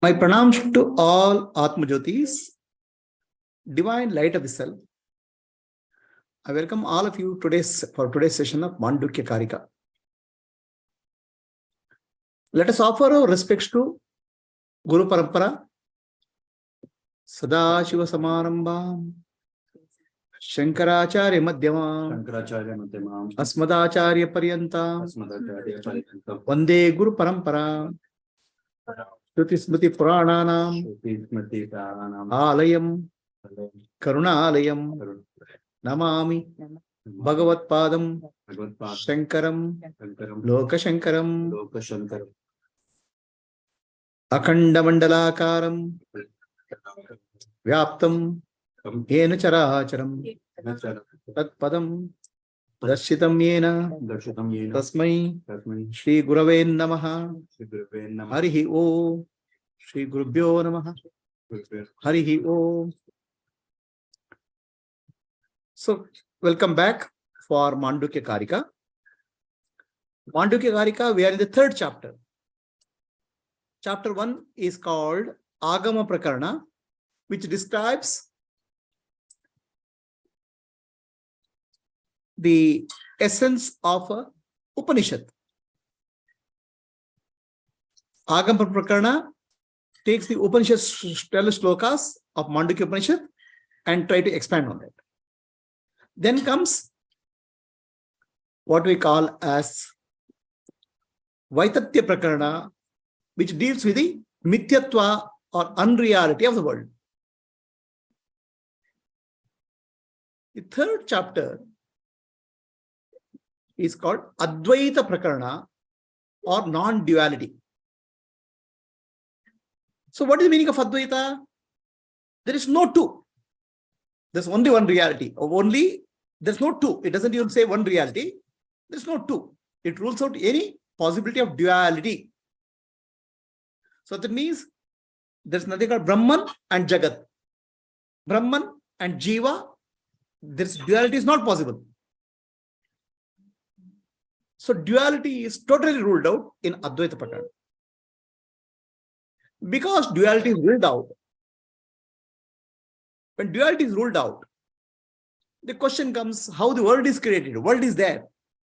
My pranams to all Atma Jyotis, divine light of the self. I welcome all of you for today's session of Mandukya Karika. Let us offer our respects to Guru Parampara, Sadashiva Samarambam, Shankaracharya Madhyamam, Asmadacharya Paryantam, Vande Guru Parampara, Shruti Smriti Purananam, Alayam, Karuna Alayam, Namami, Bhagavat Padam, Shankaram, Loka Shankaram, Akhanda Mandalakaram, Vyaptam, Yena Characharam, Tat Padam, Darshitam Yena, Tasmai, Shri Gurave Namaha, Harihi O, Shri Gurubhyo Namaha, Harihi O. So, welcome back for Mandukya Karika. Mandukya Karika, we are in the third chapter. Chapter 1 is called Agama Prakarana, which describes the essence of a Upanishad. Agama Prakarana takes the Upanishad slokas of Mandukya Upanishad and try to expand on that. Then comes what we call as Vaitatya Prakarana, which deals with the Mithyatva or unreality of the world. The third chapter is called Advaita Prakarana or non-duality. So what is the meaning of Advaita? There is no two. There's only one reality. There's no two. It doesn't even say one reality. There's no two. It rules out any possibility of duality. So that means there's nothing called Brahman and Jagat. Brahman and Jiva, this duality is not possible. So duality is totally ruled out in Advaita Prakarana. Because duality is ruled out, when duality is ruled out, the question comes how the world is created. The world is there.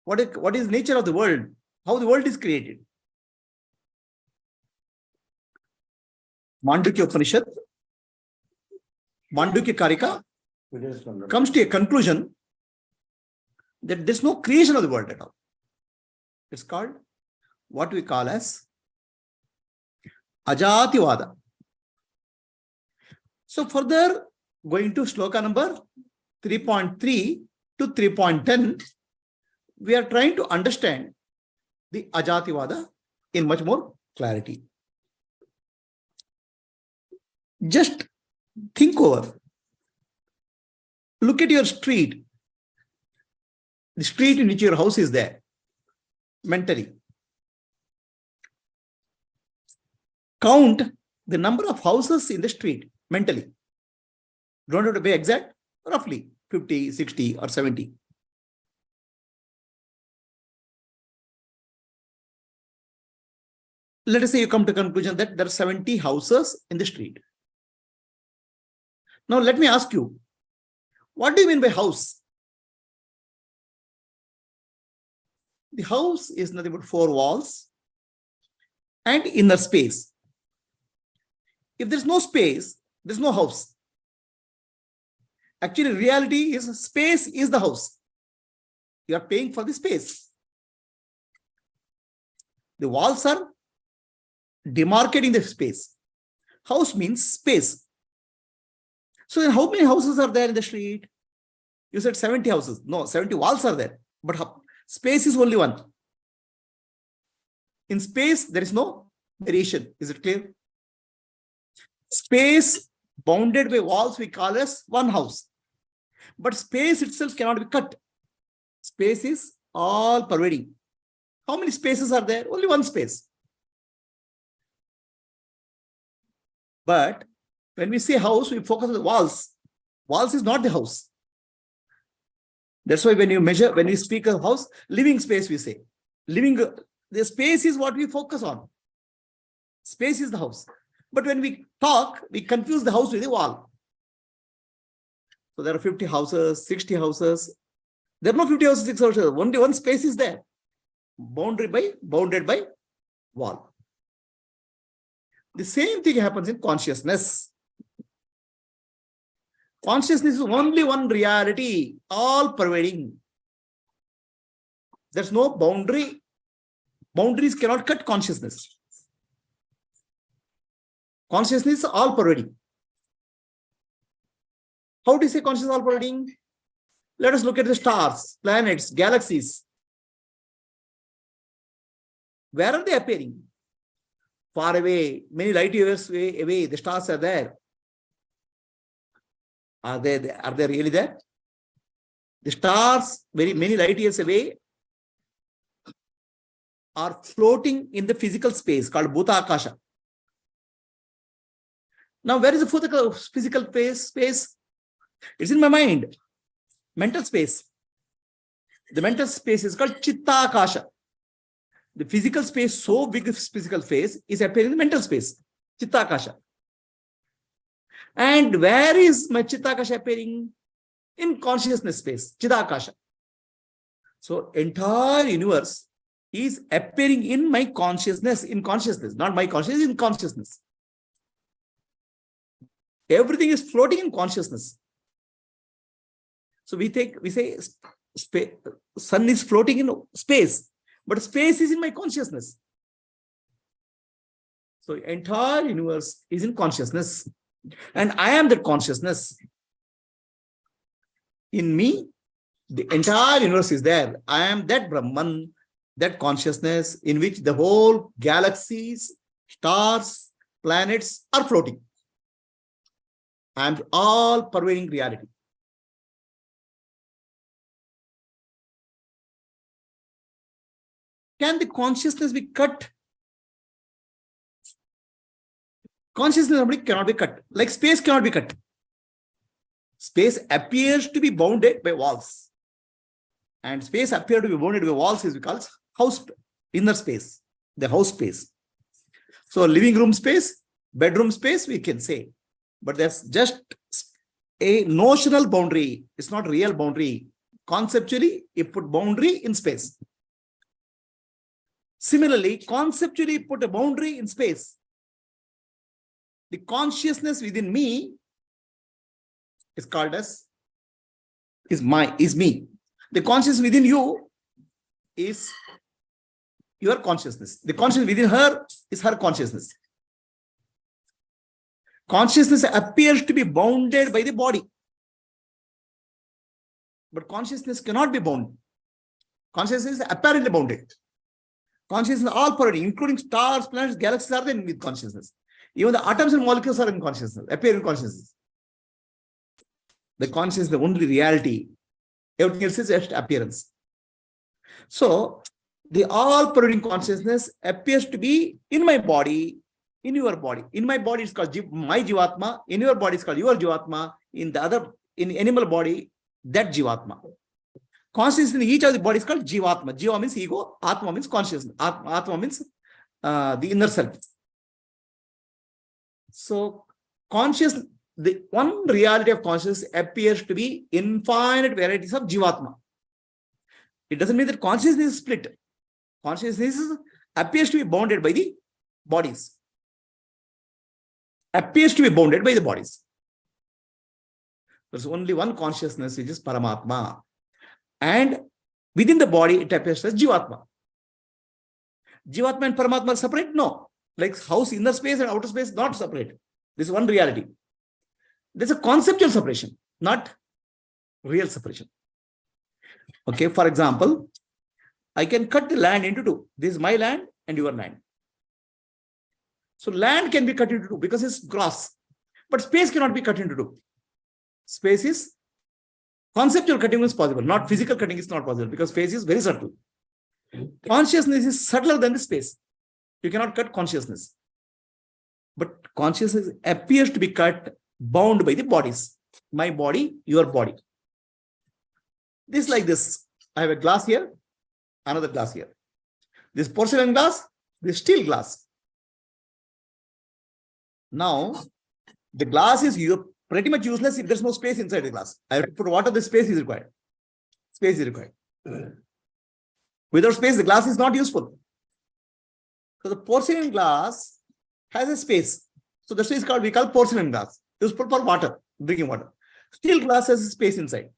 What is nature of the world? How the world is created? Mandukya Upanishad, Mandukya Karika comes to a conclusion that there's no creation of the world at all. It's called what we call as Ajativada. So further, going to sloka number 3.3 to 3.10, we are trying to understand the Ajativada in much more clarity. Just think over. Look at your street. The street in which your house is there. Mentally. Count the number of houses in the street mentally. Don't have to be exact, roughly 50, 60 or 70. Let us say you come to the conclusion that there are 70 houses in the street. Now let me ask you, what do you mean by house? The house is nothing but 4 walls and inner space. If there's no space, there's no house. Actually, reality is space is the house. You are paying for the space. The walls are demarcating the space. House means space. So then how many houses are there in the street? You said 70 houses. No, 70 walls are there. But space is only one. In space, there is no variation. Is it clear? Space bounded by walls we call as one house. But space itself cannot be cut. Space is all pervading. How many spaces are there? Only one space. But when we say house, we focus on the walls. Walls is not the house. That's why when we speak of house, living space, we say. The space is what we focus on. Space is the house. But when we talk, we confuse the house with the wall. So there are 50 houses, 60 houses. There are no 50 houses, 60 houses. Only one space is there. Bounded by wall. The same thing happens in consciousness. Consciousness is only one reality, all pervading. There's no boundary. Boundaries cannot cut consciousness. Consciousness is all pervading. How do you say consciousness is all pervading? Let us look at the stars, planets, galaxies. Where are they appearing? Far away, many light years away, the stars are there. Are they really there? The stars, many light years away, are floating in the physical space called Bhuta Akasha. Now, where is the physical space? It's in my mind, mental space. The mental space is called Chitta Akasha. The physical space, so big physical space, is appearing in the mental space, Chitta Akasha. And where is my Chitta Akasha appearing? In consciousness space, Chitta Akasha. So, entire universe is appearing in my consciousness, not my consciousness, in consciousness. Everything is floating in consciousness. So we say sun is floating in space, but space is in my consciousness. So entire universe is in consciousness, and I am that consciousness. In me, the entire universe is there. I am that Brahman, that consciousness in which the whole galaxies, stars, planets are floating. I am all pervading reality. Can the consciousness be cut? Consciousness cannot be cut. Like space cannot be cut. Space appears to be bounded by walls. And space appears to be bounded by walls is called house, inner space, the house space. So living room space, bedroom space, we can say. But that's just a notional boundary. It's not real boundary. Conceptually, you put boundary in space. Similarly, conceptually, put a boundary in space. The consciousness within me is called as is me. The consciousness within you is your consciousness. The consciousness within her is her consciousness. Consciousness appears to be bounded by the body. But consciousness cannot be bound. Consciousness is apparently bounded. Consciousness is all pervading, including stars, planets, galaxies are there with consciousness. Even the atoms and molecules are in consciousness, appear in consciousness. The consciousness is the only reality. Everything else is just appearance. So, the all pervading consciousness appears to be in my body, in your body. In my body, it's called my Jivatma. In your body, it's called your Jivatma. In animal body, that Jivatma. Consciousness in each of the bodies is called Jivatma. Jiva means ego. Atma means consciousness. Atma means the inner self. So, the one reality of consciousness appears to be infinite varieties of Jivatma. It doesn't mean that consciousness is split. Consciousness appears to be bounded by the bodies. Appears to be bounded by the bodies. There's only one consciousness, which is Paramatma. And within the body, it appears as Jivatma. Jivatma and Paramatma are separate? No. Like house, inner space and outer space, not separate. This is one reality. There's a conceptual separation, not real separation. Okay, for example, I can cut the land into two. This is my land and your land. So land can be cut into two because it's gross. But space cannot be cut into two. Space is conceptual cutting is possible, not physical cutting is not possible because space is very subtle. Consciousness is subtler than the space. You cannot cut consciousness. But consciousness appears to be cut, bound by the bodies. My body, your body. This like this. I have a glass here, another glass here. This porcelain glass, this steel glass. Now, the glass is pretty much useless if there's no space inside the glass. I have to put water, the space is required. Space is required. Without space, the glass is not useful. So the porcelain glass has a space. So the space we call porcelain glass. Useful for water, drinking water. Steel glass has a space inside.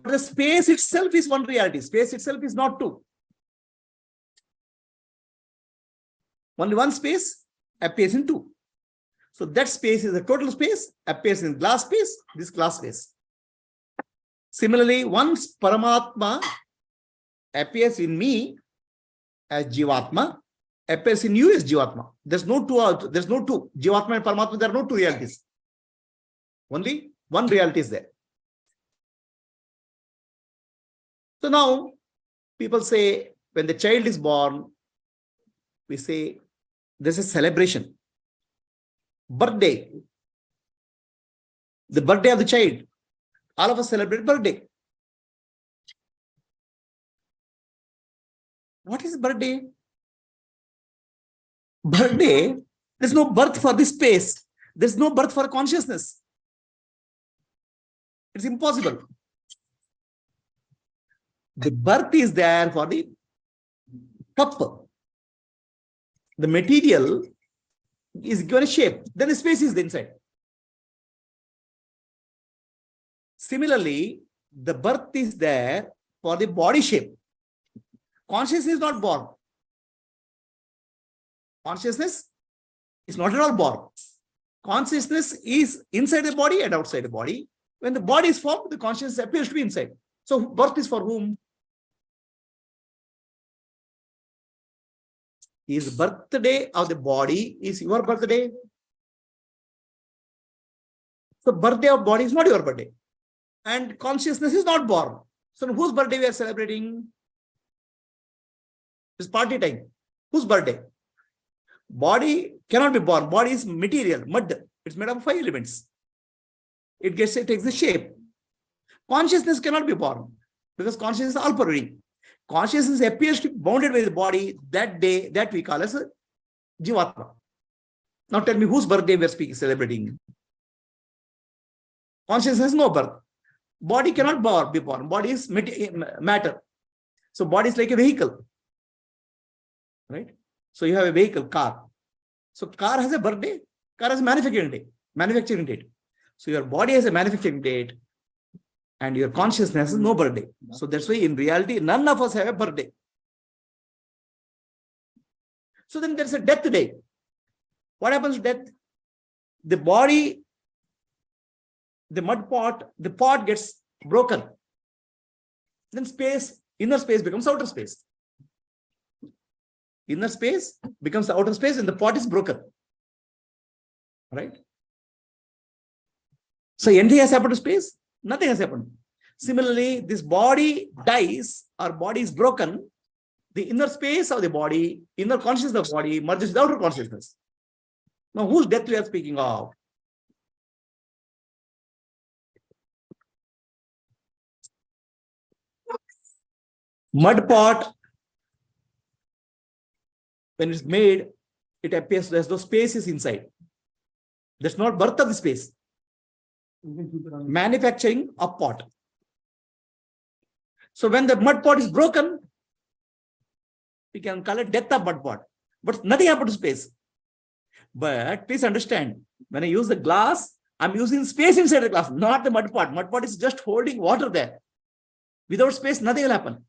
But the space itself is one reality. Space itself is not two. Only one space appears in two. So that space is the total space, appears in glass space, this glass space. Similarly, once Paramatma appears in me as Jivatma, appears in you as Jivatma. There's no two out. There's no two. Jivatma and Paramatma, there are no two realities. Only one reality is there. So now people say when the child is born, we say there's a celebration. Birthday. The birthday of the child. All of us celebrate birthday. What is birthday? Birthday, there's no birth for this space. There's no birth for consciousness. It's impossible. The birth is there for the cup. The material is given a shape. Then the space is inside. Similarly, the birth is there for the body shape. Consciousness is not born. Consciousness is not at all born. Consciousness is inside the body and outside the body. When the body is formed, the consciousness appears to be inside. So birth is for whom? Is birthday of the body is your birthday? So birthday of body is not your birthday. And consciousness is not born. So whose birthday we are celebrating? It's party time. Whose birthday? Body cannot be born. Body is material, mud. It's made up of 5 elements. It takes the shape. Consciousness cannot be born because consciousness is all-pervading. Consciousness appears to be bounded by the body that day, that we call as a Jivatma. Now tell me whose birthday we are celebrating. Consciousness has no birth. Body cannot be born. Body is matter. So body is like a vehicle. Right? So you have a vehicle, car. So car has a birthday. Car has a manufacturing date. So your body has a manufacturing date. And your consciousness has no birthday. So that's why in reality, none of us have a birthday. So then there's a death day. What happens to death? The body, the mud pot, the pot gets broken. Then space, inner space becomes outer space. Inner space becomes the outer space and the pot is broken. Right? So anything has happened to space? Nothing has happened. Similarly, this body dies or body is broken. The inner space of the body, inner consciousness of the body merges with outer consciousness. Now, whose death we are speaking of? Mud pot, when it's made, it appears as though space is inside. That's not birth of the space. Manufacturing a pot. So when the mud pot is broken, we can call it death of mud pot. But nothing happened to space. But please understand, when I use the glass, I'm using space inside the glass, not the mud pot. Mud pot is just holding water there. Without space, nothing will happen.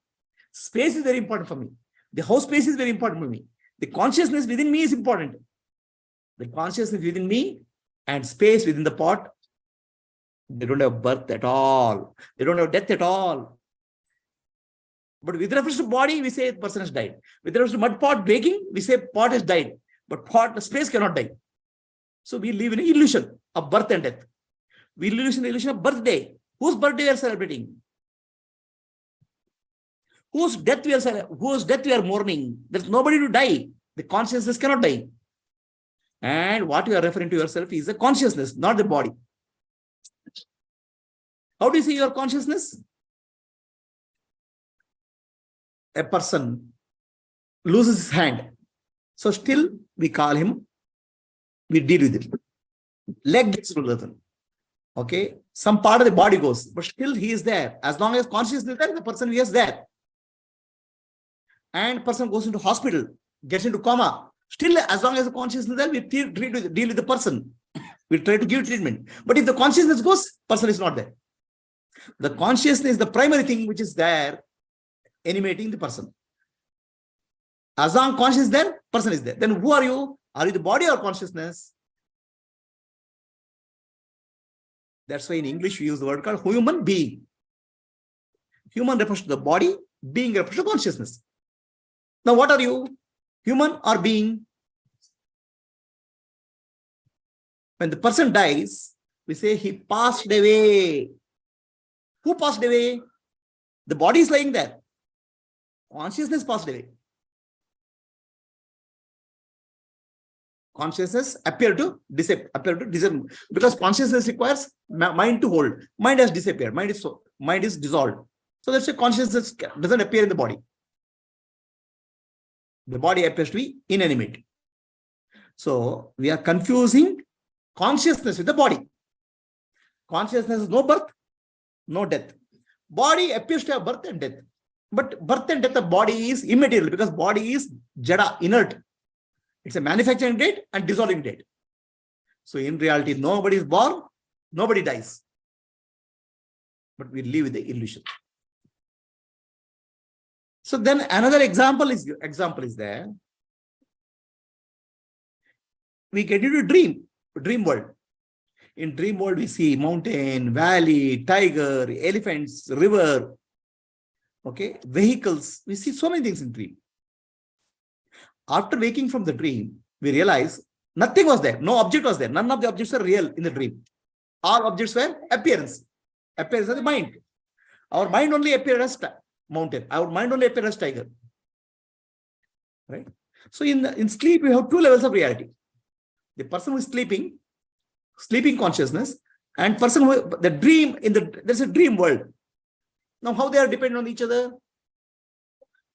Space is very important for me. The whole space is very important for me. The consciousness within me is important. The consciousness within me and space within the pot, they don't have birth at all. They don't have death at all. But with reference to body, we say the person has died. With reference to mud pot breaking, we say pot has died. But pot, space cannot die. So we live in an illusion of birth and death. We live in the illusion of birthday. Whose birthday we are celebrating? Whose death we are mourning? There's nobody to die. The consciousness cannot die. And what you are referring to yourself is the consciousness, not the body. How do you see your consciousness? A person loses his hand. So still we call him, we deal with it. leg gets loosened. Okay, some part of the body goes, but still he is there. As long as consciousness is there, the person is there. And person goes into hospital, gets into coma. Still, as long as the consciousness is there, we deal with the person. We try to give treatment. But if the consciousness goes, person is not there. The consciousness is the primary thing which is there, animating the person. As long as consciousness is there, person is there. Then who are you? Are you the body or consciousness? That's why in English we use the word called human being. Human refers to the body, being refers to consciousness. Now what are you? Human or being? When the person dies, we say he passed away. Who passed away? The body is lying there. Consciousness passed away. Consciousness appeared to disappear, because consciousness requires mind to hold. Mind has disappeared. Mind is dissolved. So that's why consciousness doesn't appear in the body. The body appears to be inanimate. So we are confusing consciousness with the body. Consciousness is no birth, no death. Body appears to have birth and death. But birth and death of body is immaterial, because body is jada, inert. It's a manufacturing date and dissolving date. So in reality, nobody is born, nobody dies. But we live with the illusion. So then another example is there. We get into dream world. In dream world, we see mountain, valley, tiger, elephants, river, okay, vehicles. We see so many things in dream. After waking from the dream, we realize nothing was there. No object was there. None of the objects were real in the dream. All objects were appearance. Appearance of the mind. Our mind only appeared as mountain. Our mind only appeared as tiger. Right? So in sleep, we have two levels of reality. The person who is sleeping consciousness, and person who, the dream, there's a dream world. Now, how they are dependent on each other?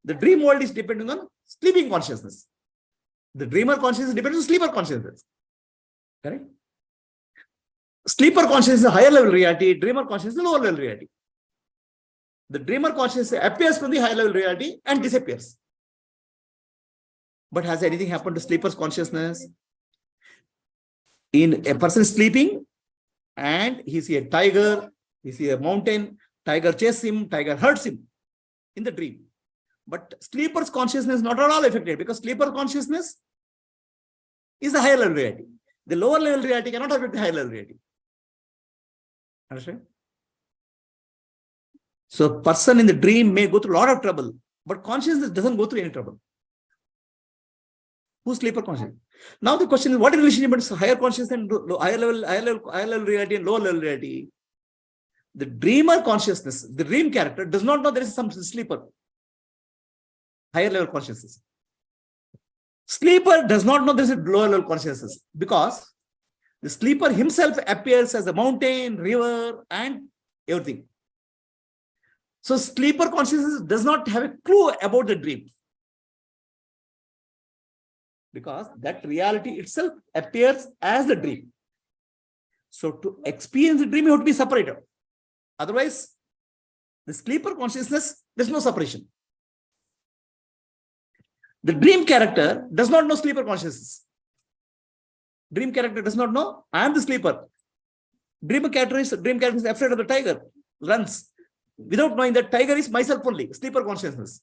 The dream world is depending on sleeping consciousness. The dreamer consciousness depends on sleeper consciousness. Correct? Sleeper consciousness is a higher level reality. Dreamer consciousness is a lower level reality. The dreamer consciousness appears from the higher level reality and disappears. But has anything happened to sleeper's consciousness? In a person sleeping and he sees a tiger, he sees a mountain, tiger chases him, tiger hurts him in the dream. But sleeper's consciousness is not at all affected, because sleeper consciousness is the higher level reality. The lower level reality cannot affect the higher level reality. Understand? So a person in the dream may go through a lot of trouble, but consciousness doesn't go through any trouble. Who's sleeper consciousness? Now the question is, what is the relationship between higher consciousness and higher level reality and lower level reality? The dreamer consciousness, the dream character, does not know there is some sleeper. Higher level consciousness. Sleeper does not know there is a lower level consciousness, because the sleeper himself appears as a mountain, river, and everything. So sleeper consciousness does not have a clue about the dream, because that reality itself appears as the dream. So to experience the dream, you have to be separated. Otherwise, the sleeper consciousness, there's no separation. The dream character does not know sleeper consciousness. Dream character does not know, I am the sleeper. Dream character is afraid of the tiger, runs, without knowing that tiger is myself only, sleeper consciousness.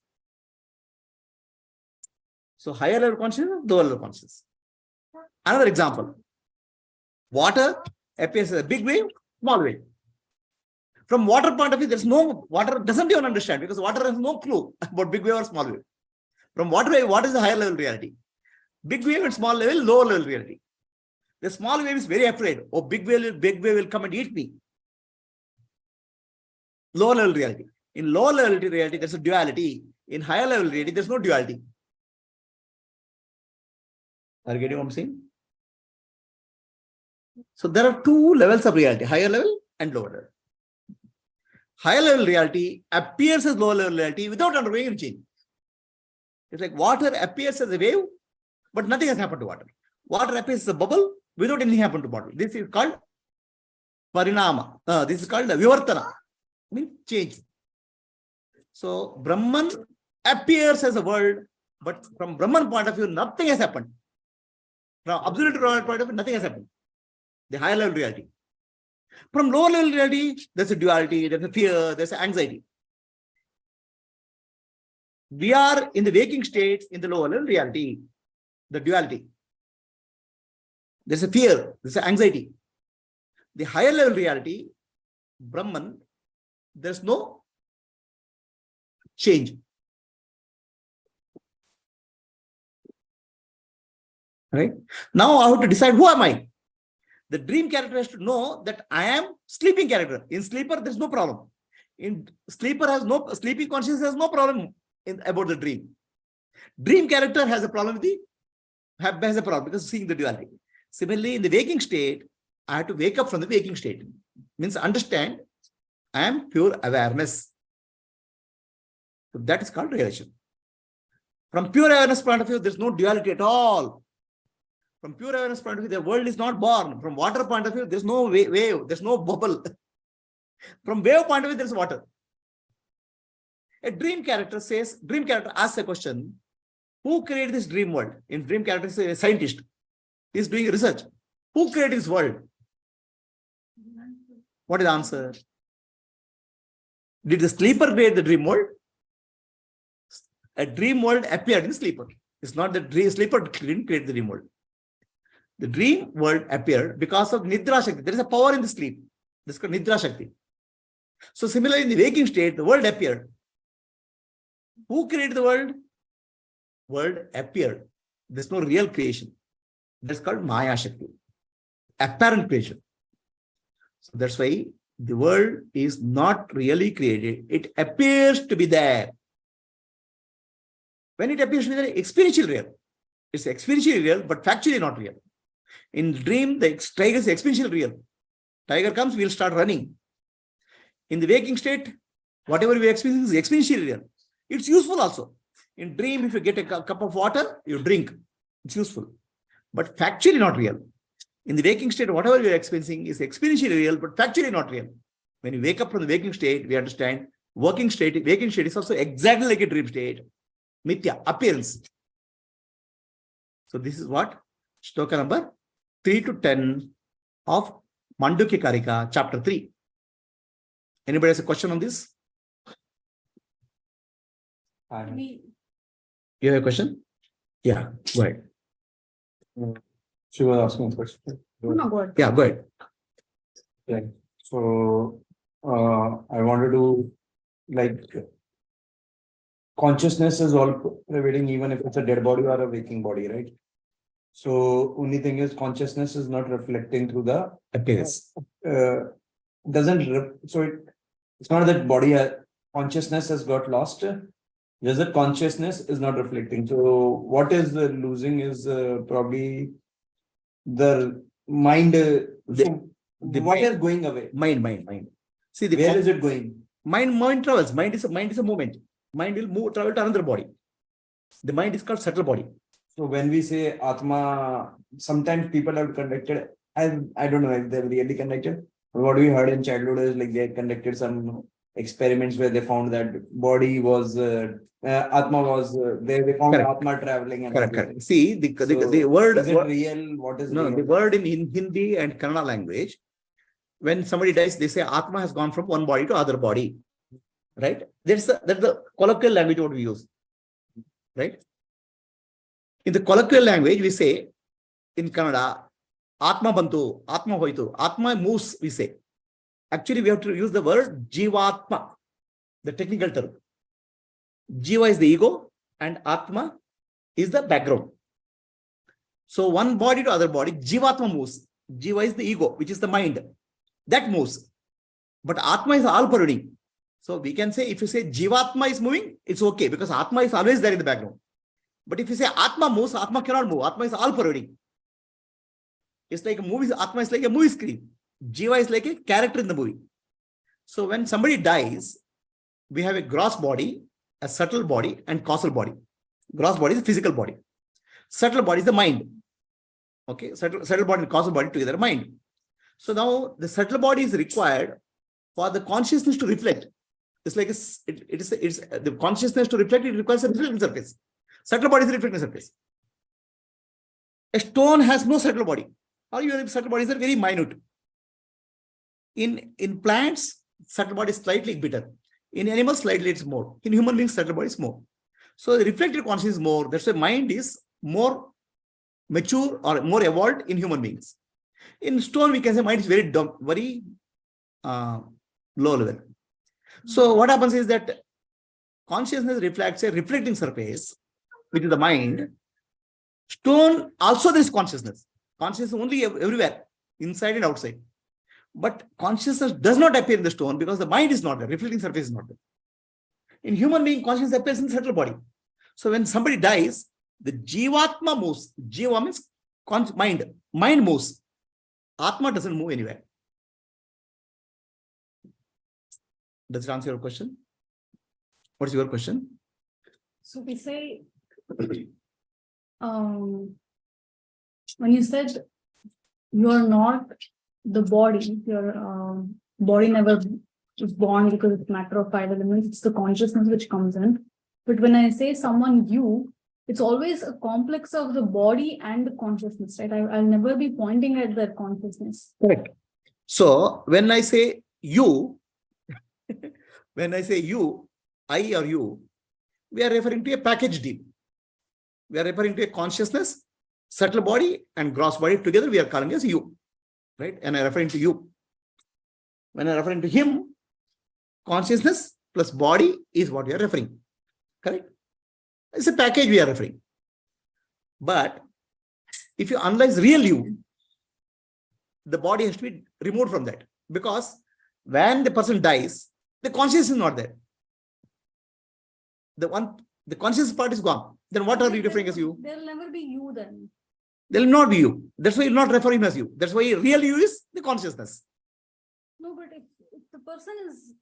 So higher level consciousness, lower level consciousness. Another example. Water appears as a big wave, small wave. From water point of view, water doesn't even understand, because water has no clue about big wave or small wave. From water wave, what is the higher level reality? Big wave and small level, lower level reality. The small wave is very afraid. Oh, big wave will come and eat me. Lower level reality. In lower level reality, there's a duality. In higher level reality, there's no duality. Are you getting what I'm saying? So there are two levels of reality, higher level and lower level. Higher level reality appears as lower level reality without undergoing any change. It's like water appears as a wave, but nothing has happened to water. Water appears as a bubble, without anything happened to body. This is called pranayama. This is called vivartana, means change. So Brahman appears as a world, but from Brahman point of view, nothing has happened. From absolute point of view, nothing has happened. The higher level reality. From lower level reality, there's a duality, there's a fear, there's an anxiety. We are in the waking state in the lower level reality, the duality. There's a fear, there's an anxiety. The higher level reality, Brahman, there's no change. Right? Now I have to decide who am I. The dream character has to know that I am sleeping character. In sleeper, there's no problem. In sleeper sleeping consciousness has no problem about the dream. Dream character has a problem with has a problem because seeing the duality. Similarly, in the waking state, I have to wake up from the waking state. Means understand, I am pure awareness. So that is called realization. From pure awareness point of view, there's no duality at all. From pure awareness point of view, the world is not born. From water point of view, there's no wave, there's no bubble. From wave point of view, there's water. A dream character asks a question, who created this dream world? In dream character is a scientist. He's doing research. Who created this world? What is the answer? Did the sleeper create the dream world? A dream world appeared in sleeper. It's not the sleeper didn't create the dream world. The dream world appeared because of Nidra Shakti. There is a power in the sleep. This is called Nidra Shakti. So similarly, in the waking state, the world appeared. Who created the world? World appeared. There's no real creation. That's called Maya Shakti. Apparent creation. So that's why the world is not really created. It appears to be there. When it appears to be there, experientially real. It's experientially real, but factually not real. In dream, the tiger is experientially real. Tiger comes, we'll start running. In the waking state, whatever we experience is experientially real. It's useful also. In dream, if you get a cup of water, you drink. It's useful. But factually not real. In the waking state, whatever we are experiencing is experientially real, but factually not real. When you wake up from the waking state, we understand waking state is also exactly like a dream state. Mithya, appearance. So this is what? Shloka number 3 to 10 of Mandukya Karika, chapter 3. Anybody has a question on this? You have a question? Yeah, go ahead. She was asking a question. No, go ahead. Yeah, go ahead. Yeah. So I wanted to, like, consciousness is all prevailing, even if it's a dead body or a waking body, right? So only thing is consciousness is not reflecting through the Appearance. It's not that body consciousness has got lost. Just that consciousness is not reflecting. So what is losing is probably the mind. What is going away? Mind. See, where is it going? Mind travels. Mind is a movement. Mind will travel to another body. The mind is called subtle body. So when we say Atma, sometimes people have conducted, I don't know if they've really conducted, but what we heard in childhood is like they conducted some experiments where they found that body was, Atma was, they found Correct. Atma traveling. And Correct. See, the word. Is it real? What is real? The word in Hindi and Kannada language, when somebody dies, they say Atma has gone from one body to other body. Right? That's the colloquial language what we use. Right? In the colloquial language, we say in Kannada, Atma bantu, Atma hoitu, Atma moves, we say. Actually, we have to use the word Jivatma, the technical term. Jiva is the ego and Atma is the background. So one body to other body, Jivatma moves. Jiva is the ego, which is the mind. That moves. But Atma is all pervading. So we can say, if you say Jivatma is moving, it's okay because Atma is always there in the background. But if you say Atma moves, Atma cannot move. Atma is all pervading. It's like a movie. Atma is like a movie screen. Jiva is like a character in the movie. So when somebody dies, we have a gross body, a subtle body, and causal body. Gross body is the physical body. Subtle body is the mind. Okay, subtle body and causal body together, mind. So now the subtle body is required for the consciousness to reflect. It's like it's the consciousness to reflect. It requires a reflecting surface. Subtle body is a reflecting surface. A stone has no subtle body. All your subtle bodies are very minute. In plants, subtle body is slightly bigger. In animals, slightly it's more. In human beings, subtle body is more. So the reflected consciousness is more. That's why mind is more mature or more evolved in human beings. In stone, we can say mind is very dumb, very low level. So what happens is that consciousness reflects a reflecting surface, which is the mind. Stone also there is consciousness. Consciousness only everywhere, inside and outside. But consciousness does not appear in the stone because the mind is not there. Reflecting surface is not there. In human being, consciousness appears in the subtle body. So when somebody dies, the Jivatma moves. Jiva means mind. Mind moves. Atma doesn't move anywhere. Does it answer your question? What is your question? So we say, when you said you are not the body, your body never is born because it's a matter of 5 elements, it's the consciousness which comes in. But when I say someone you, it's always a complex of the body and the consciousness, right? I'll never be pointing at that consciousness. Correct. So when I say you, when I say you, I or you, we are referring to a package deal. We are referring to a consciousness, subtle body, and gross body together. We are calling as you, right? And I'm referring to you. When I'm referring to him, consciousness plus body is what we are referring. Correct? It's a package we are referring. But if you analyze real you, the body has to be removed from that. Because when the person dies, the consciousness is not there. The conscious part is gone. Then what are you referring as you? There'll never be you then. There will not be you. That's why you'll not refer him as you. That's why real you is the consciousness. No, but if the person is,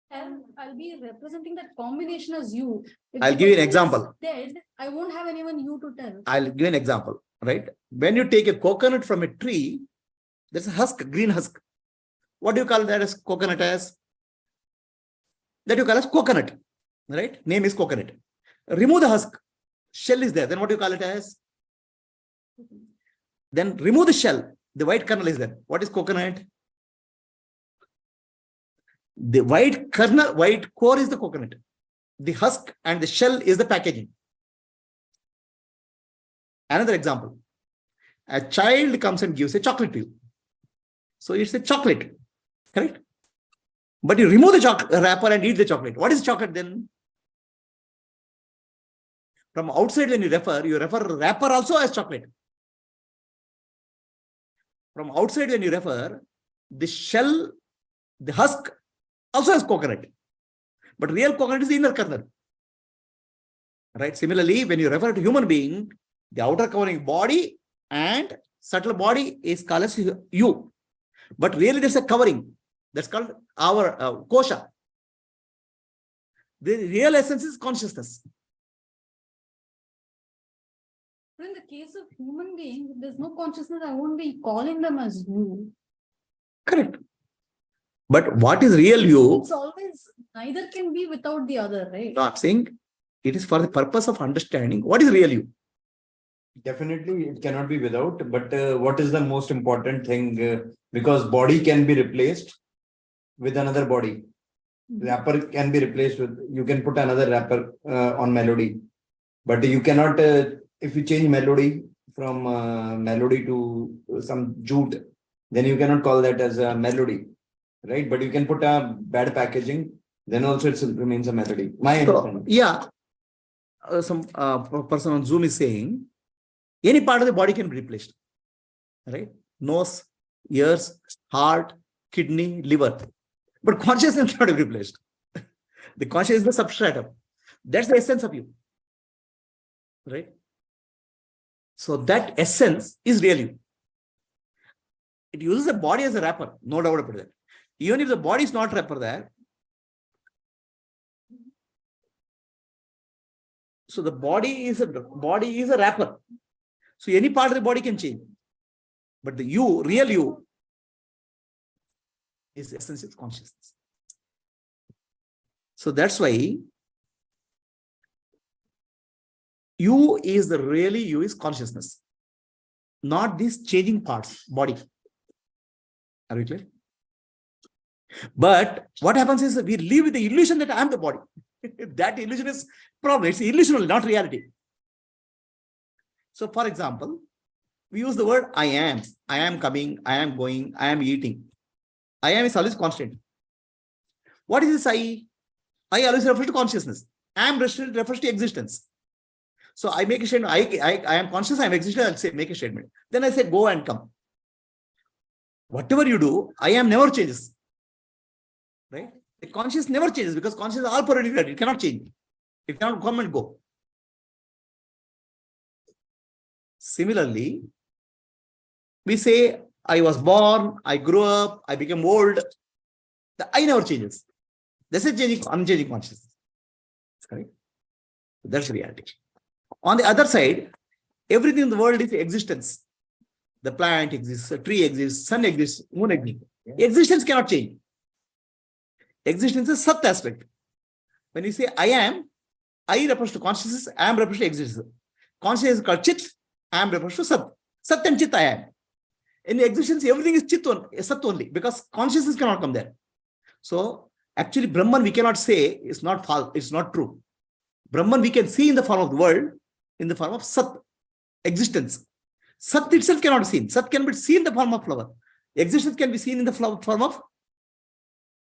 and I'll be representing that combination as you. If I'll the give you an person is example. Dead, I won't have anyone you to tell. I'll give you an example, right? When you take a coconut from a tree, there's a husk, green husk. What do you call that as coconut as? That you call as coconut, right? Name is coconut. Remove the husk. Shell is there. Then what do you call it as? Then remove the shell. The white kernel is there. What is coconut? The white kernel, white core is the coconut. The husk and the shell is the packaging. Another example. A child comes and gives a chocolate to you. So it's a chocolate, correct? But you remove the wrapper and eat the chocolate. What is chocolate then? From outside when you refer wrapper also as chocolate. From outside when you refer, the shell, the husk also has coconut. But real coconut is the inner kernel. Right? Similarly, when you refer to human being, the outer covering body and subtle body is called as you. But really there's a covering. That's called our kosha. The real essence is consciousness. But in the case of human beings, if there's no consciousness, I won't be calling them as you. Correct. But what is real you? It's always, neither can be without the other, right? No, I'm saying it is for the purpose of understanding what is real you. Definitely, it cannot be without. But what is the most important thing? Because body can be replaced with another body. Wrapper can be replaced with, you can put another wrapper on melody. But you cannot, if you change melody from melody to some jute, then you cannot call that as a melody, right? But you can put a bad packaging, then also it remains a melody. My understanding. Yeah. Some person on Zoom is saying, any part of the body can be replaced, right? Nose, ears, heart, kidney, liver. But consciousness cannot be replaced. The consciousness is the substratum. That's the essence of you, right? So that essence is real you. It uses the body as a wrapper, no doubt about that. Even if the body is not wrapper there, so the body is a wrapper. So any part of the body can change. But the you, real you, is essential consciousness. So that's why you is the really you is consciousness, not these changing parts, body. Are we clear? But what happens is that we live with the illusion that I am the body. That illusion is problem. It's illusional, not reality. So, for example, we use the word I am coming, I am going, I am eating. I am is always constant. What is this I? I always refers to consciousness. I am refers to existence. So I make a statement, I am conscious, I am existent, I'll say, make a statement. Then I say, go and come. Whatever you do, I am never changes. Right? The conscious never changes because conscious is all pervading. It cannot change. It cannot come and go. Similarly, we say, I was born, I grew up, I became old. The I never changes. That's a changing, unchanging consciousness. Correct? That's reality. On the other side, everything in the world is existence. The plant exists, a tree exists, sun exists, moon exists. Existence cannot change. Existence is Sat aspect. When you say I am, I refers to consciousness, I am refers to existence. Consciousness is called Chit, I am refers to Sat. Sat and Chit I am. In existence, everything is Chit only, Sat only, because consciousness cannot come there. So actually, Brahman we cannot say is not false, it's not true. Brahman we can see in the form of the world, in the form of Sat, existence. Sat itself cannot be seen. Sat can be seen in the form of flower. Existence can be seen in the form of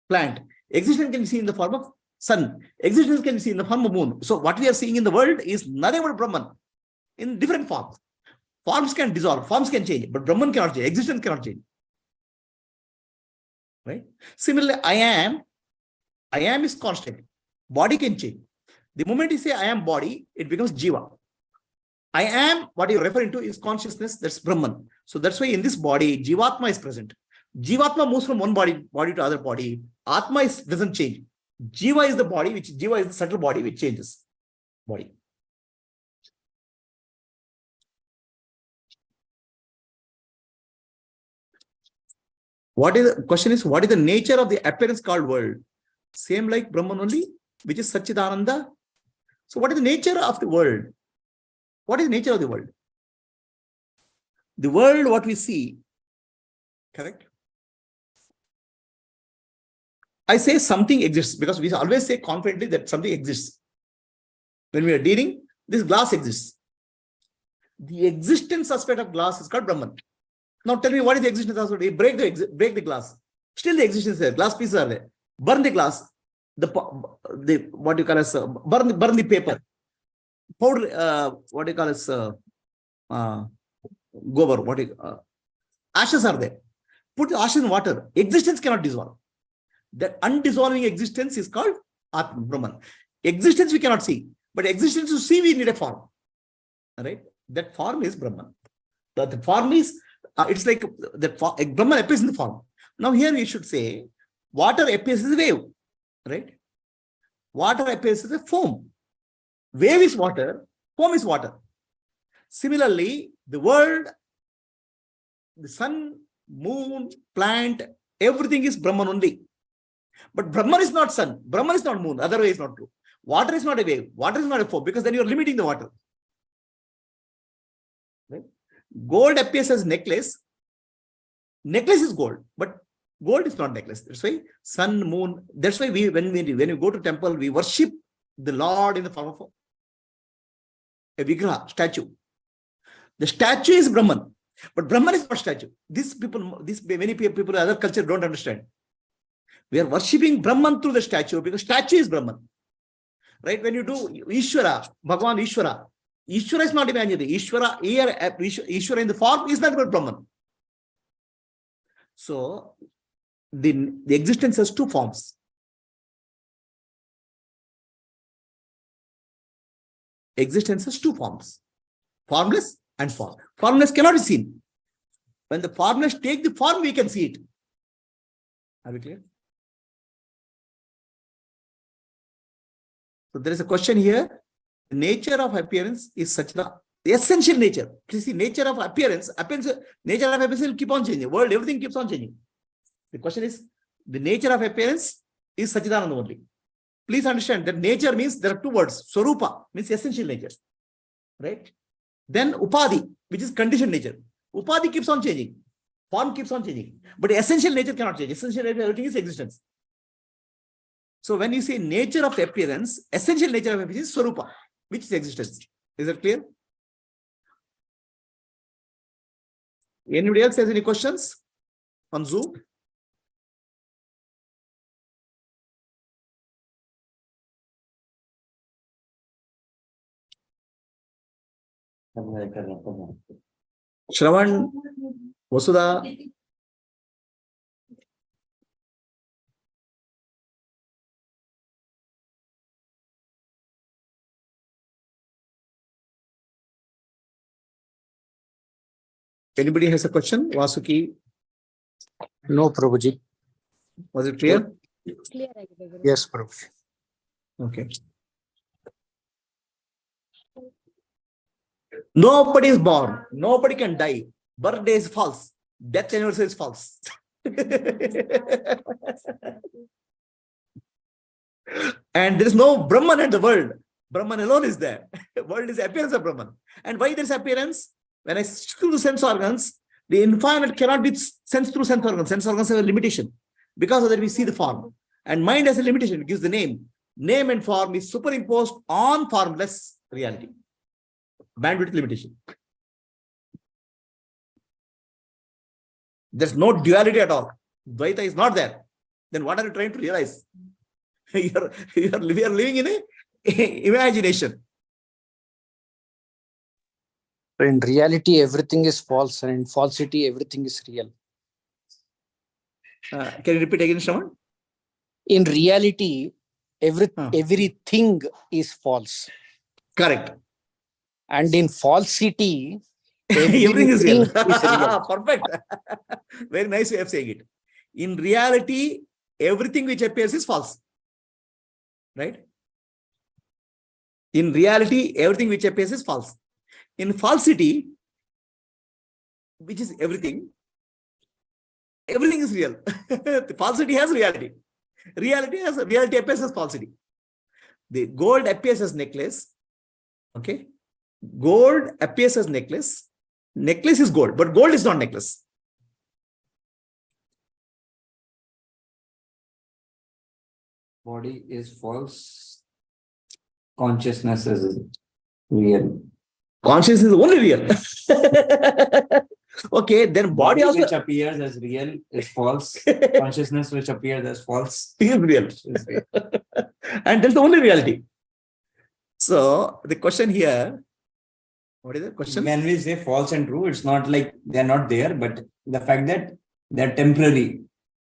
plant. Existence can be seen in the form of sun. Existence can be seen in the form of moon. So what we are seeing in the world is nothing but Brahman in different forms. Forms can dissolve, forms can change, but Brahman cannot change. Existence cannot change. Right? Similarly, I am is constant. Body can change. The moment you say I am body, it becomes Jiva. I am, what you're referring to is consciousness, that's Brahman. So that's why in this body, Jivatma is present. Jivatma moves from one body to other body. Atma doesn't change. Jiva is the body, Jiva is the subtle body which changes. Body. Question is, what is the nature of the appearance called world? Same like Brahman only, which is Satchidananda. So what is the nature of the world? What is the nature of the world? The world, what we see, correct? I say something exists because we always say confidently that something exists. When we are dealing, this glass exists. The existence aspect of glass is called Brahman. Now tell me what is the existence aspect? We break the glass. Still the existence is there. Glass pieces are there. Burn the glass. The what you call as burn the paper. Powder, what you call as gobar. Ashes are there. Put the ashes in water. Existence cannot dissolve. That undissolving existence is called Atma, Brahman. Existence we cannot see, but existence to see we need a form. All right, that form is Brahman. The form is it's like that Brahman appears in the form. Now here we should say water appears as a wave, right? Water appears as a foam. Wave is water, foam is water. Similarly, the world, the sun, moon, plant, everything is Brahman only. But Brahman is not sun, Brahman is not moon, otherwise it's not true. Water is not a wave, water is not a foam, because then you're limiting the water. Right? Gold appears as necklace. Necklace is gold, but gold is not necklace. That's why sun, moon, that's why when we go to temple, we worship the Lord in the form of a Vichara, statue. The statue is Brahman, but Brahman is not statue. Many people in other culture don't understand. We are worshipping Brahman through the statue because statue is Brahman. Right? When you do Ishvara, Bhagavan Ishvara, Ishvara is not imaginary. Ishvara in the form is not about Brahman. So the existence has two forms. Existence has two forms. Formless and form. Formless cannot be seen. When the formless take the form, we can see it. Are we clear? So there is a question here. The nature of appearance is Satchidananda. The essential nature. You see, nature of appearance, nature of appearance will keep on changing. World, everything keeps on changing. The question is, the nature of appearance is Sachidananda only. Please understand that nature means there are two words. Swarupa means essential nature. Right? Then Upadhi, which is conditioned nature. Upadhi keeps on changing. Form keeps on changing. But essential nature cannot change. Essential nature, everything is existence. So when you say nature of appearance, essential nature of appearance is Swarupa, which is existence. Is that clear? Anybody else has any questions on Zoom? Shravan, Vasudha. Anybody has a question? Vasuki, No, Prabhuji. was it clear? Clear. Yes, Prabhuji. Okay. Nobody is born. Nobody can die. Birthday is false. Death anniversary is false. And there is no Brahman in the world. Brahman alone is there. World is the appearance of Brahman. And why there is appearance? When I through the sense organs, the infinite cannot be sensed through sense organs. Sense organs have a limitation. Because of that, we see the form. And mind has a limitation. It gives the name. Name and form is superimposed on formless reality. Bandwidth limitation. There's no duality at all. Dvaita is not there. Then what are you trying to realize? We are living in a imagination. In reality, everything is false, and in falsity, everything is real. Can you repeat again, Shravan? In reality, everything is false. Correct. And in falsity, Everything is real. real. Perfect. Very nice way of saying it. In reality, everything which appears is false. Right? In reality, everything which appears is false. In falsity, which is everything is real. The falsity has reality. Reality appears as falsity. The gold appears as necklace. Okay. Gold appears as necklace. Necklace is gold, but gold is not necklace. Body is false. Consciousness is real. Consciousness is only real. Okay, then body also which appears as real is false. Consciousness which appears as false is real. is real. And that's the only reality. So the question here, what is the question? When we say false and true, it's not like they're not there, but the fact that they're temporary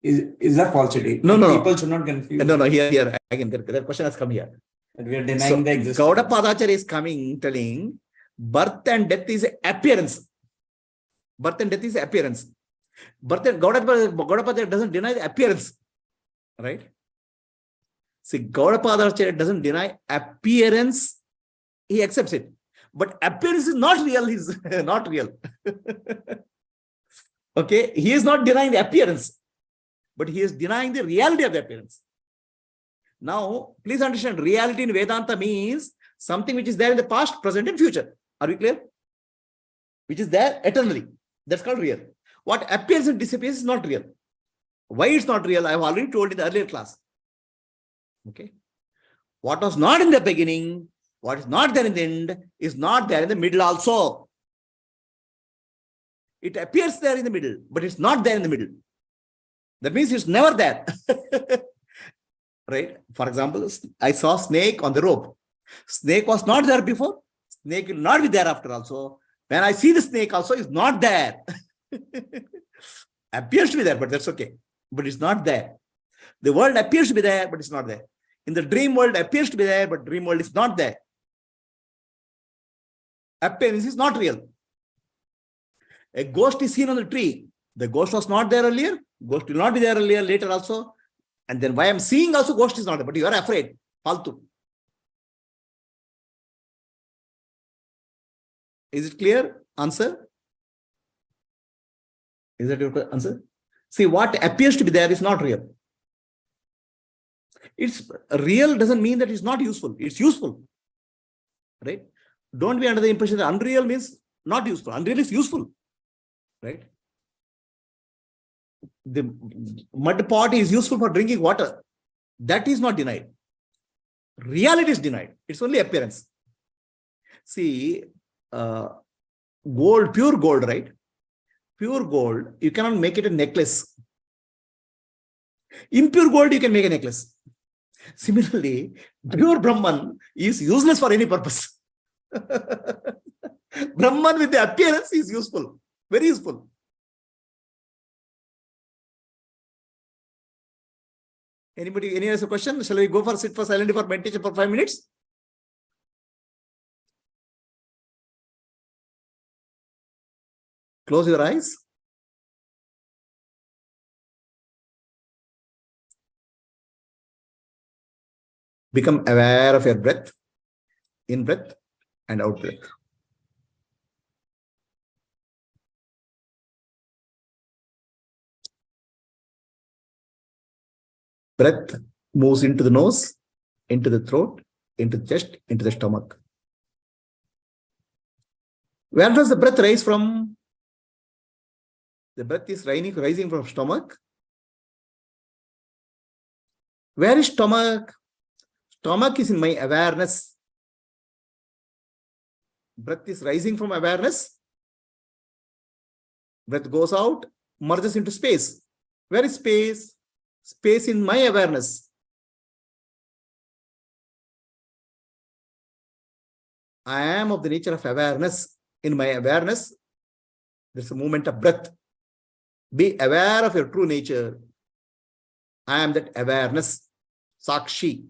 is a falsity. No. People should not confuse. No, here again, that question has come here. That we are denying the existence. Gaudapadacharya is telling birth and death is appearance. Birth and death is appearance. Gaudapadacharya doesn't deny the appearance. Right? See, Gaudapadacharya doesn't deny appearance. He accepts it. But appearance is not real. He's not real. Okay? He is not denying the appearance. But he is denying the reality of the appearance. Now, please understand, reality in Vedanta means something which is there in the past, present, and future. Are we clear? Which is there eternally. That's called real. What appears and disappears is not real. Why it's not real, I have already told in the earlier class. Okay. What was not in the beginning, what is not there in the end, is not there in the middle also. It appears there in the middle, but it's not there in the middle. That means it's never there. Right? For example, I saw snake on the rope. Snake was not there before. Snake will not be there after also. When I see the snake also, it's not there. Appears to be there, but that's okay. But it's not there. The world appears to be there, but it's not there. In the dream world, appears to be there, but dream world is not there. Appearance is not real. A ghost is seen on the tree. The ghost was not there earlier. Ghost will not be there earlier, later also. And then why I'm seeing also ghost is not there, but you are afraid. Faltu. Is it clear? Answer? Is that your answer? See, what appears to be there is not real. It's real doesn't mean that it's not useful. It's useful. Right? Don't be under the impression that unreal means not useful. Unreal is useful. Right? The mud pot is useful for drinking water. That is not denied. Reality is denied. It's only appearance. See, gold, pure gold, right? Pure gold, you cannot make it a necklace. Impure gold, you can make a necklace. Similarly, pure Brahman is useless for any purpose. Brahman with the appearance is useful, very useful. Anybody, any other question? Shall we go for sit for silently for meditation for 5 minutes? Close your eyes. Become aware of your breath, in breath and out breath. Breath moves into the nose, into the throat, into the chest, into the stomach. Where does the breath rise from? The breath is rising from stomach. Where is stomach? Stomach is in my awareness. Breath is rising from awareness. Breath goes out, merges into space. Where is space? Space in my awareness. I am of the nature of awareness. In my awareness, there's a movement of breath. Be aware of your true nature. I am that awareness. Sakshi.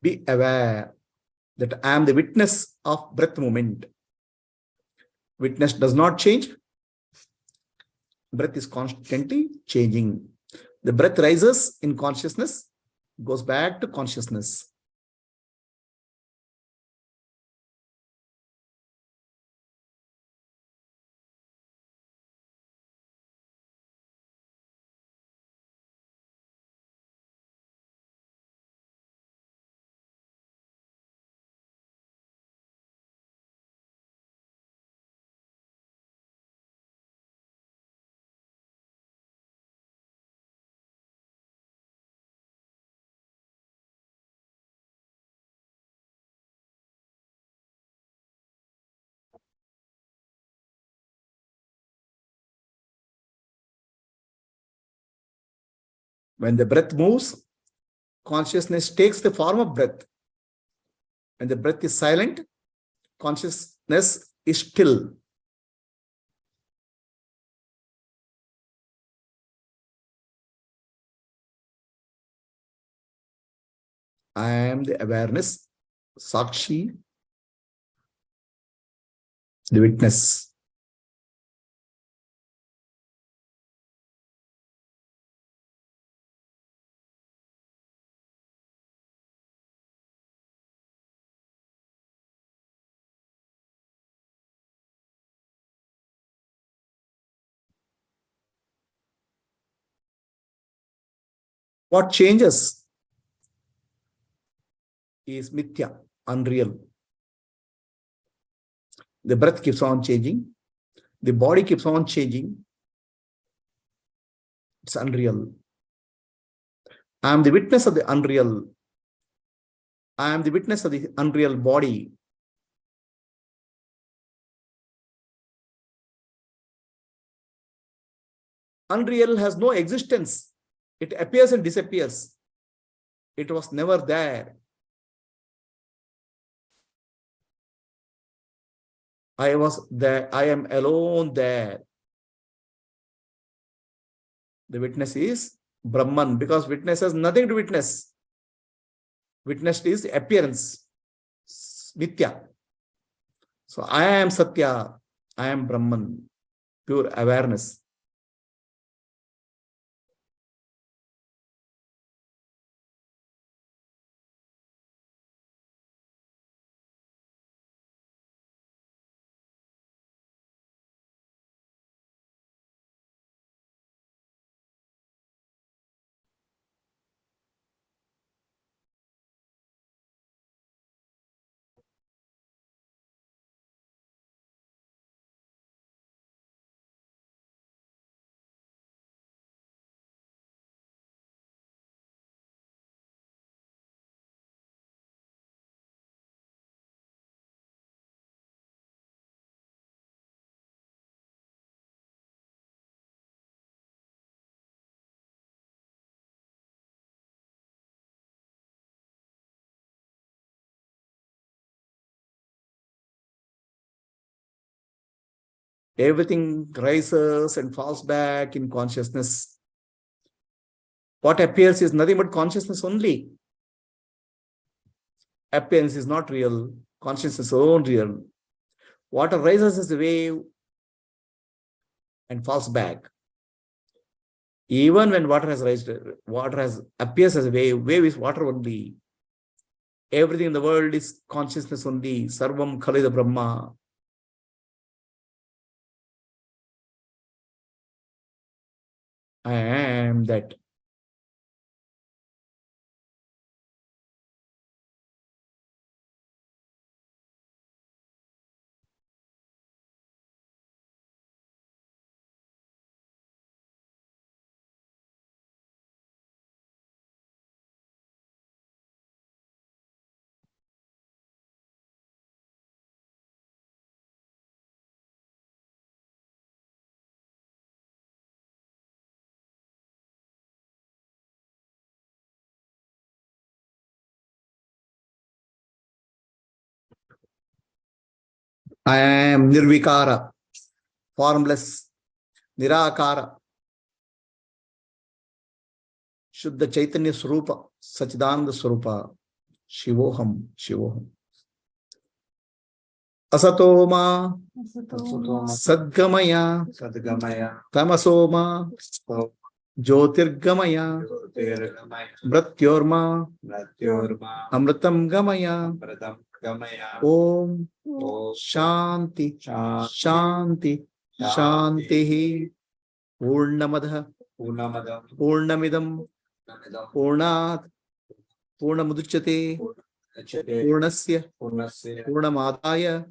Be aware that I am the witness of breath movement. Witness does not change. Breath is constantly changing. The breath rises in consciousness, goes back to consciousness. When the breath moves, consciousness takes the form of breath. When the breath is silent, consciousness is still. I am the awareness, Sakshi, the witness. What changes is mithya, unreal. The breath keeps on changing. The body keeps on changing. It's unreal. I am the witness of the unreal. I am the witness of the unreal body. Unreal has no existence. It appears and disappears. It was never there. I was there. I am alone there. The witness is Brahman, because witness has nothing to witness. Witnessed is appearance, Nitya. So I am Satya, I am Brahman, pure awareness. Everything rises and falls back in consciousness. What appears is nothing but consciousness only. Appearance is not real. Consciousness is only real. Water rises as a wave and falls back. Even when water has risen, appears as a wave. Wave is water only. Everything in the world is consciousness only. Sarvam Khalida Brahma. I am that. I am Nirvikara, formless, Nirakara, Shuddha Chaitanya Swarupa, Sachidananda Swarupa, Shivoham, Shivoham. Asatoma, Sadgamaya, Tamasoma, Jyotirgamaya, Mratyorma, Amritam Gamaya, Om Shanti, Shanti, Shanti, Purnamadha, Purnamidam, Purnat, Purnamuduchate, Purnasya, Purnamadaya,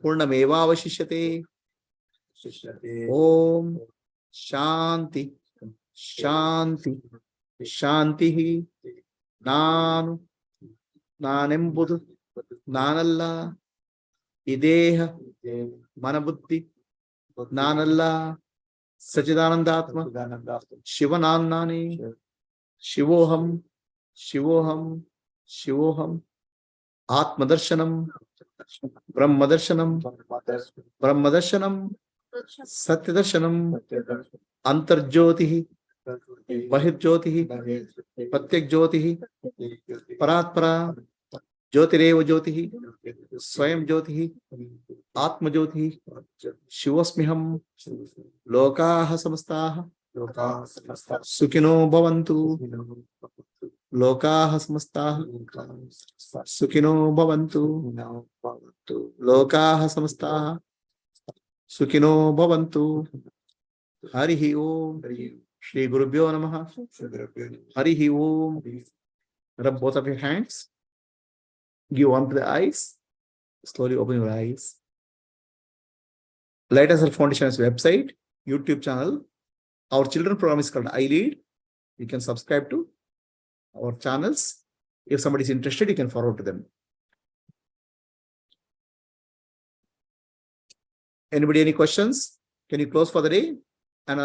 Purnamevavashishyate. Om Shanti, Shanti, Shanti. Nanu, Nanembudu, Nanalla, Ideha, Manabuddhi, Nanalla, Sachidanandatma, Shivanannani, Shivoham, Shivoham, Shivoham, Atma Darshanam, Brahma Darshanam, Brahma Darshanam, Satya Darshanam, Antarjyotihi, Bahirjyotihi, Pratyak Jyotihi, Paratpara, Jyotireva Jyotihi, Swayam Jyotihi, Atma Jyotihi, Shivosmiham, Lokaha Samastaha, Sukhino Bhavantu, Lokaha Samastaha, Sukhino Bhavantu, Lokaha Samastaha, Sukhino Bhavantu. Harihi Om, Shri Gurubhyo Namaha, Harihi Om. Rub both of your hands. Give one to the eyes. Slowly open your eyes. Light of Self Foundation's website, YouTube channel. Our children program is called I Lead. You can subscribe to our channels. If somebody is interested, you can forward to them. Anybody, any questions? Can you close for the day? And